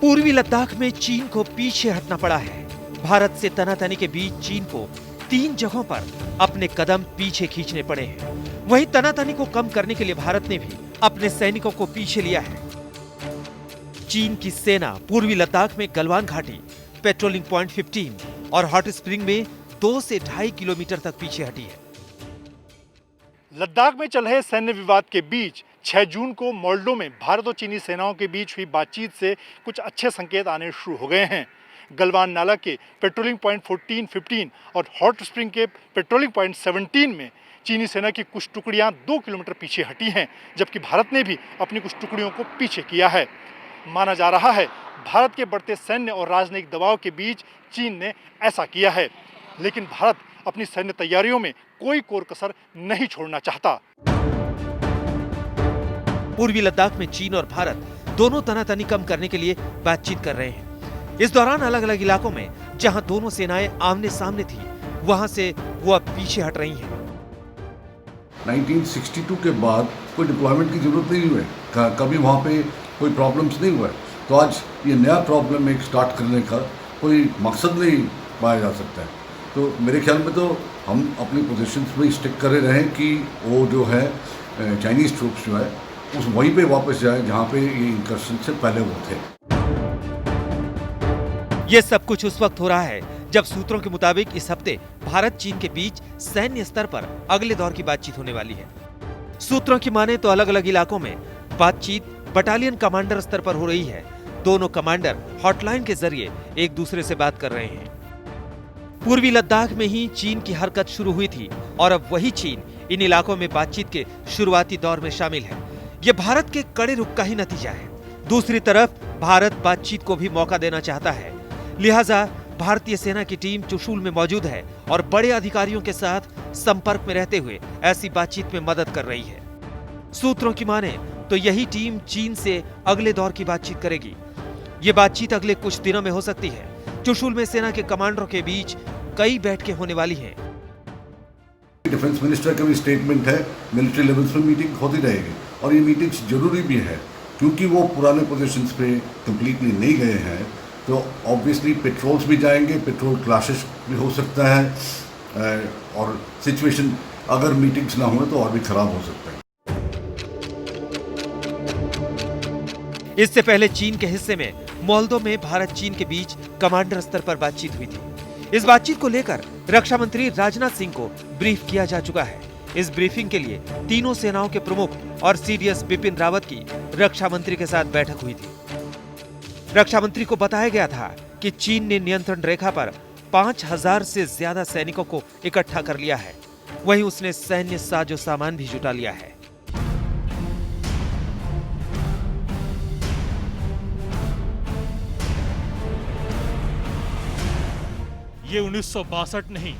पूर्वी लद्दाख में चीन को पीछे हटना पड़ा है। भारत से तनातनी के बीच चीन को 3 जगहों पर अपने कदम पीछे खींचने पड़े हैं। वहीं तनातनी को कम करने के लिए भारत ने भी अपने सैनिकों को पीछे लिया है। चीन की सेना पूर्वी लद्दाख में गलवान घाटी, पेट्रोलिंग पॉइंट 15 और हॉट स्प्रिंग में 2 से 2.5 किलोमीटर तक पीछे हटी है। लद्दाख में चल रहे सैन्य विवाद के बीच 6 जून को मोल्डो में भारत और चीनी सेनाओं के बीच हुई बातचीत से कुछ अच्छे संकेत आने शुरू हो गए हैं। गलवान नाला के पेट्रोलिंग पॉइंट 14, 15 और हॉट स्प्रिंग के पेट्रोलिंग पॉइंट 17 में चीनी सेना की कुछ टुकड़ियां 2 किलोमीटर पीछे हटी हैं, जबकि भारत ने भी अपनी कुछ टुकड़ियों को पीछे किया है। माना जा रहा है भारत के बढ़ते सैन्य और राजनयिक दबाव के बीच चीन ने ऐसा किया है, लेकिन भारत अपनी सैन्य तैयारियों में कोई कोर कसर नहीं छोड़ना चाहता। पूर्वी लद्दाख में चीन और भारत दोनों तनातनी कम करने के लिए बातचीत कर रहे हैं। इस दौरान अलग अलग इलाकों में जहां दोनों सेनाएं आमने सामने थी, वहां से वो अब पीछे हट रही हैं। 1962 के बाद कोई डिप्लॉयमेंट की जरूरत नहीं हुई, कभी वहाँ पे कोई प्रॉब्लम्स नहीं हुआ। तो आज ये नया प्रॉब्लम एक स्टार्ट करने का कोई मकसद नहीं पाया जा सकता है। तो मेरे ख्याल में तो हम अपनी पोजीशंस में स्टिक करे रहें कि वो जो है चाइनीज़ ट्रूप्स जो है उस वहीं पे वापस जाए जहाँ पे ये इंकर्शन से पहले वो थे। ये सब कुछ उस वक्त हो रहा है जब सूत्रों के मुताबिक इस हफ्ते भारत चीन के बीच सैन्य स्तर पर अगले दौर की बातचीत होने वाली है। सूत्रों की माने तो अलग अलग इलाकों में बातचीत बटालियन कमांडर स्तर पर हो रही है। दोनों कमांडर हॉटलाइन के जरिए एक दूसरे से बात कर रहे हैं। पूर्वी लद्दाख में ही चीन की हरकत शुरू हुई थी और अब वही चीन इन इलाकों में बातचीत के शुरुआती दौर में शामिल है। ये भारत के कड़े रुख का ही नतीजा है। दूसरी तरफ भारत बातचीत को भी मौका देना चाहता है, लिहाजा भारतीय सेना की टीम चुशूल में मौजूद है और बड़े अधिकारियों के साथ संपर्क में रहते हुए ऐसी बातचीत में मदद कर रही है। सूत्रों की माने तो यही टीम चीन से अगले दौर की बातचीत करेगी। ये बातचीत अगले कुछ दिनों में हो सकती है। चुशूल में सेना के कमांडरों के बीच कई बैठकें होने वाली हैं। डिफेंस मिनिस्टर का भी स्टेटमेंट है, मिलिट्री लेवल्स पे मीटिंग होती रहेगी और ये मीटिंग्स जरूरी भी है क्योंकि वो पुराने पोजीशंस पे कंप्लीटली नहीं गए हैं। तो ऑब्वियसली पेट्रोल्स भी जाएंगे, पेट्रोल क्लैशेस भी हो सकता है और सिचुएशन अगर मीटिंग्स ना हो तो और भी खराब हो सकता है। इससे पहले चीन के हिस्से में मोल्दो में भारत चीन के बीच कमांडर स्तर पर बातचीत हुई थी। इस बातचीत को लेकर रक्षा मंत्री राजनाथ सिंह को ब्रीफ किया जा चुका है। इस ब्रीफिंग के लिए तीनों सेनाओं के प्रमुख और सीडीएस बिपिन रावत की रक्षा मंत्री के साथ बैठक हुई थी। रक्षा मंत्री को बताया गया था कि चीन ने नियंत्रण रेखा पर 5000 से ज्यादा सैनिकों को इकट्ठा कर लिया है। वहीं उसने सैन्य साजो सामान भी जुटा लिया है। ये 1962 नहीं,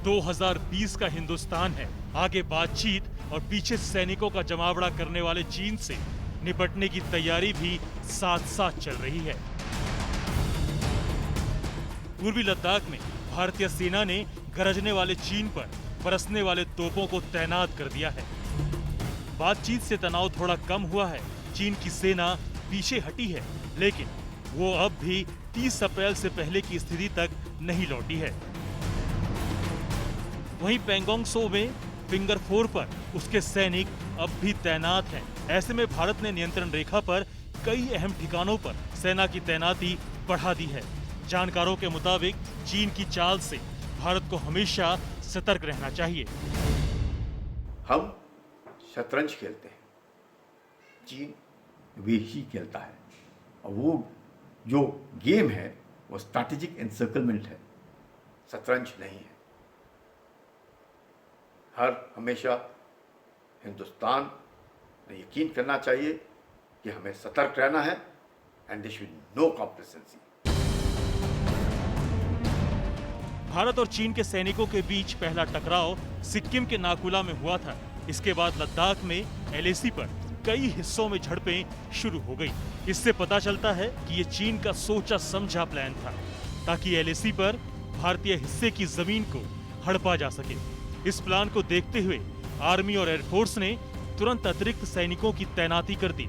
2020 का हिंदुस्तान है। आगे बातचीत और पीछे सैनिकों का जमावड़ा करने वाले चीन से निपटने की तैयारी भी साथ साथ चल रही है। पूर्वी लद्दाख में भारतीय सेना ने गरजने वाले चीन पर बरसने वाले तोपों को तैनात कर दिया है। बातचीत से तनाव थोड़ा कम हुआ है। चीन की सेना पीछे हटी है, लेकिन वो अब भी 30 अप्रैल से पहले की स्थिति तक नहीं लौटी है। वहीं पेंगोंग सो में फिंगर 4 पर उसके सैनिक अब भी तैनात हैं। ऐसे में भारत ने नियंत्रण रेखा पर कई अहम ठिकानों पर सेना की तैनाती बढ़ा दी है। जानकारों के मुताबिक चीन की चाल से भारत को हमेशा सतर्क रहना चाहिए। हम शतरंज खेलते हैं, चीन वेशी खेलता है और वो जो गेम है वो स्ट्रैटेजिक एनसर्कलमेंट है, शतरंज नहीं है। हमेशा हिंदुस्तान ने यकीन करना चाहिए कि हमें सतर्क रहना है and there should be no complacency. Bharat और चीन के सैनिकों के बीच पहला टकराव सिक्किम के नाकुला में हुआ था। इसके बाद लद्दाख में एलएसी पर कई हिस्सों में झड़पें शुरू हो गई। इससे पता चलता है कि ये चीन का सोचा समझा प्लान था ताकि एलएसी पर भारतीय हिस्से की जमीन को हड़पा जा सके। इस प्लान को देखते हुए आर्मी और एयरफोर्स ने तुरंत अतिरिक्त सैनिकों की तैनाती कर दी।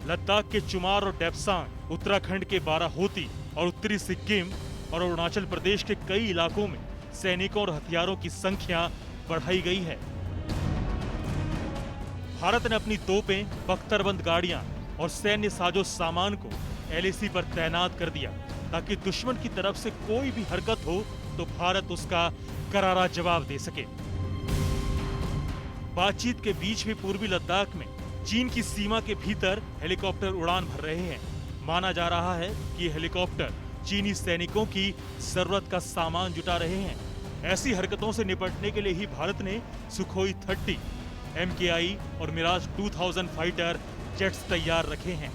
लद्दाख के चुमार और डेप्सांग उत्तराखंड के बाराहोती और उत्तरी सिक्किम और अरुणाचल प्रदेश के कई इलाकों में सैनिकों और हथियारों की संख्या बढ़ाई गई है। भारत ने अपनी तोपें, बख्तरबंद गाड़ियां और सैन्य साजो सामान को एलएसी पर तैनात कर दिया ताकि दुश्मन की तरफ से कोई भी हरकत हो तो भारत उसका करारा जवाब दे सके। बातचीत के बीच भी पूर्वी लद्दाख में चीन की सीमा के भीतर हेलीकॉप्टर उड़ान भर रहे हैं। माना जा रहा है कि ये हेलीकॉप्टर चीनी सैनिकों की जरूरत का सामान जुटा रहे हैं। ऐसी हरकतों से निपटने के लिए ही भारत ने सुखोई 30, MKI और मिराज 2000 फाइटर जेट्स तैयार रखे हैं।